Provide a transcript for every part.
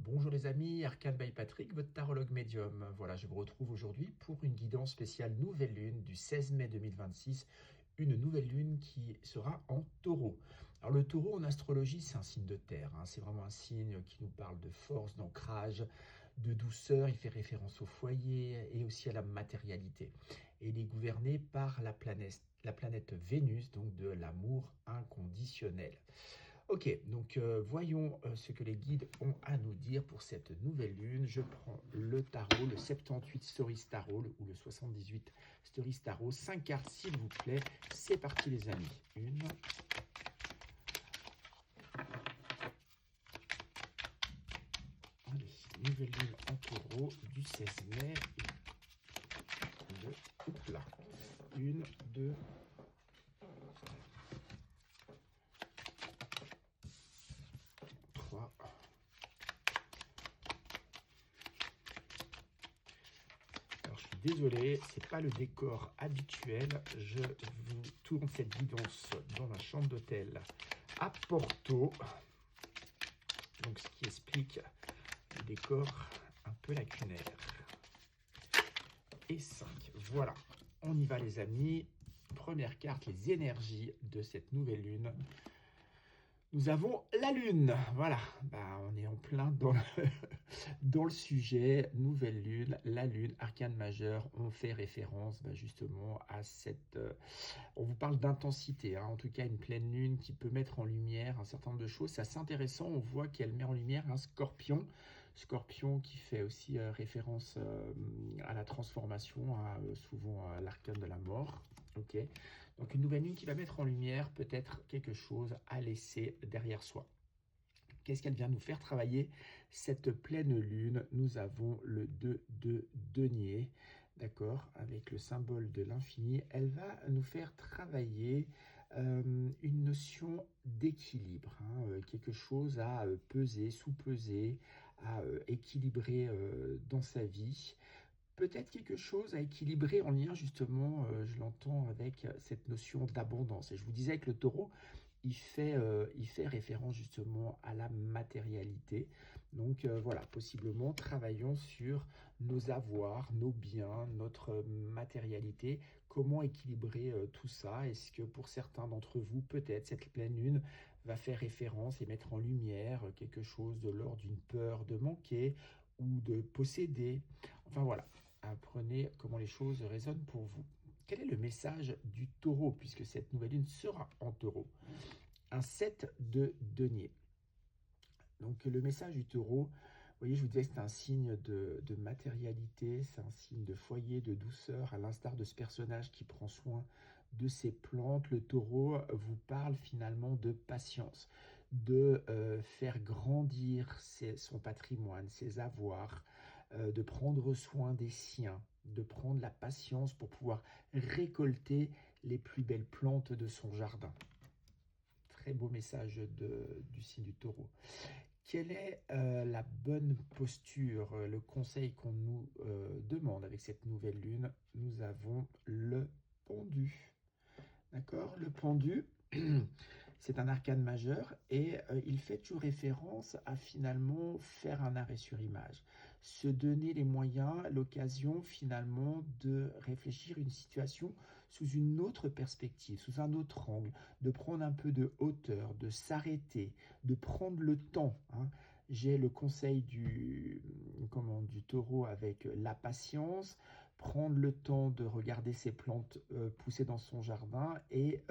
Bonjour les amis, Arcane by Patrick, votre tarologue médium. Voilà, je vous retrouve aujourd'hui pour une guidance spéciale nouvelle lune du 16 mai 2026, une nouvelle lune qui sera en taureau. Alors le taureau en astrologie, c'est un signe de terre, hein. C'est vraiment un signe qui nous parle de force, d'ancrage, de douceur. Il fait référence au foyer et aussi à la matérialité. Et il est gouverné par la planète Vénus, donc de l'amour inconditionnel. Ok, donc voyons ce que les guides ont à nous dire pour cette nouvelle lune. Je prends le tarot, le 78 Stories Tarot ou le 78 Stories Tarot. 5 cartes s'il vous plaît. C'est parti les amis. Une. Allez, nouvelle lune en taureau du 16 mai. Oups là. Une, deux, 3. Alors, je suis désolé, c'est pas le décor habituel. Je vous tourne cette guidance dans ma chambre d'hôtel à Porto. Donc, ce qui explique le décor un peu lacunaire. Et 5. Voilà, on y va les amis. Première carte, les énergies de cette nouvelle lune. Nous avons la lune, voilà, on est en plein dans le sujet, nouvelle lune, la lune, arcane majeur, on fait référence justement à cette... on vous parle d'intensité, hein, en tout cas une pleine lune qui peut mettre en lumière un certain nombre de choses. C'est assez intéressant, on voit qu'elle met en lumière un scorpion, scorpion qui fait aussi référence à la transformation, souvent à l'arcane de la mort. Ok, donc une nouvelle lune qui va mettre en lumière peut-être quelque chose à laisser derrière soi. Qu'est-ce qu'elle vient nous faire travailler cette pleine lune? Nous avons le 2 de denier, d'accord, avec le symbole de l'infini. Elle va nous faire travailler une notion d'équilibre, hein, quelque chose à peser, sous-peser, à équilibrer dans sa vie. Peut-être quelque chose à équilibrer en lien justement, je l'entends avec cette notion d'abondance. Et je vous disais que le taureau, il fait référence justement à la matérialité. Donc voilà, possiblement travaillons sur nos avoirs, nos biens, notre matérialité. Comment équilibrer tout ça? Est-ce que pour certains d'entre vous, peut-être cette pleine lune va faire référence et mettre en lumière quelque chose de l'ordre d'une peur de manquer ou de posséder? Enfin voilà, apprenez comment les choses résonnent pour vous. Quel est le message du taureau, puisque cette nouvelle lune sera en taureau? Un 7 de denier. Donc le message du taureau, vous voyez, je vous disais que c'est un signe de matérialité, c'est un signe de foyer, de douceur, à l'instar de ce personnage qui prend soin de ses plantes. Le taureau vous parle finalement de patience, de faire grandir son patrimoine, ses avoirs, de prendre soin des siens, de prendre la patience pour pouvoir récolter les plus belles plantes de son jardin. Très beau message du signe du taureau. Quelle est la bonne posture, le conseil qu'on nous demande avec cette nouvelle lune? Nous avons le pendu. D'accord? Le pendu, c'est un arcane majeur et il fait toujours référence à finalement faire un arrêt sur image, se donner les moyens, l'occasion finalement de réfléchir une situation sous une autre perspective, sous un autre angle, de prendre un peu de hauteur, de s'arrêter, de prendre le temps, hein. J'ai le conseil du taureau avec la patience, prendre le temps de regarder ses plantes pousser dans son jardin et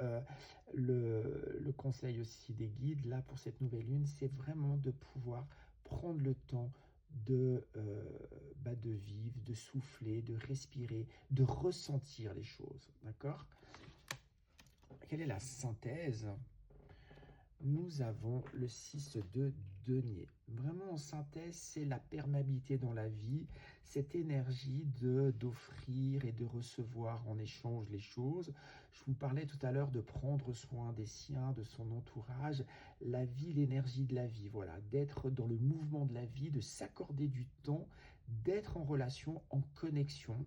le conseil aussi des guides là pour cette nouvelle lune, c'est vraiment de pouvoir prendre le temps de vivre, de souffler, de respirer, de ressentir les choses, d'accord? Quelle est la synthèse? Nous avons le 6 de denier. Vraiment en synthèse, c'est la perméabilité dans la vie, cette énergie d'offrir et de recevoir en échange les choses. Je vous parlais tout à l'heure de prendre soin des siens, de son entourage, la vie, l'énergie de la vie, voilà, d'être dans le mouvement de la vie, de s'accorder du temps, d'être en relation, en connexion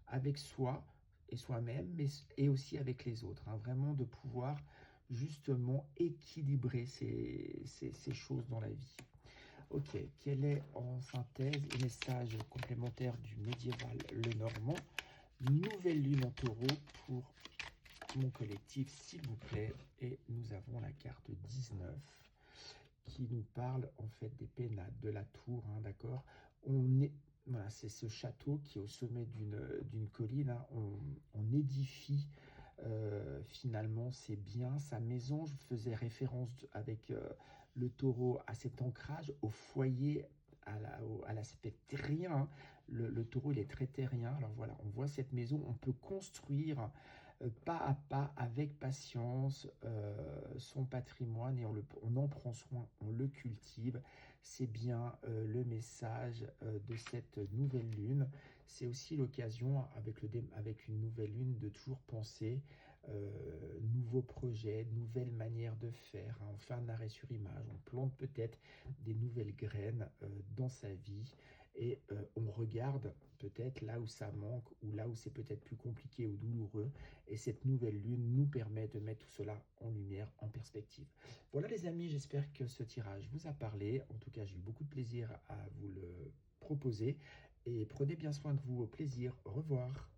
avec soi et soi-même, mais et aussi avec les autres, hein, vraiment de pouvoir justement équilibrer ces choses dans la vie. Ok, quel est en synthèse le message complémentaire du médiéval Lenormand? Nouvelle lune en taureau pour mon collectif, s'il vous plaît. Et nous avons la carte 19 qui nous parle en fait des pénates, de la tour, hein, d'accord? On est, voilà, c'est ce château qui est au sommet d'une colline, hein. On édifie finalement c'est bien sa maison. Je faisais référence avec le taureau à cet ancrage, au foyer, à l'aspect terrien, hein. Le taureau, il est très terrien. Alors voilà, on voit cette maison, on peut construire pas à pas, avec patience, son patrimoine et on en prend soin, on le cultive. C'est bien le message de cette nouvelle lune. C'est aussi l'occasion, avec une nouvelle lune, de toujours penser nouveaux projets, nouvelles manières de faire, hein. On fait un arrêt sur image, on plante peut-être des nouvelles graines dans sa vie et on regarde peut-être là où ça manque ou là où c'est peut-être plus compliqué ou douloureux. Et cette nouvelle lune nous permet de mettre tout cela en lumière, en perspective. Voilà les amis, j'espère que ce tirage vous a parlé. En tout cas, j'ai eu beaucoup de plaisir à vous le proposer. Et prenez bien soin de vous. Au plaisir. Au revoir.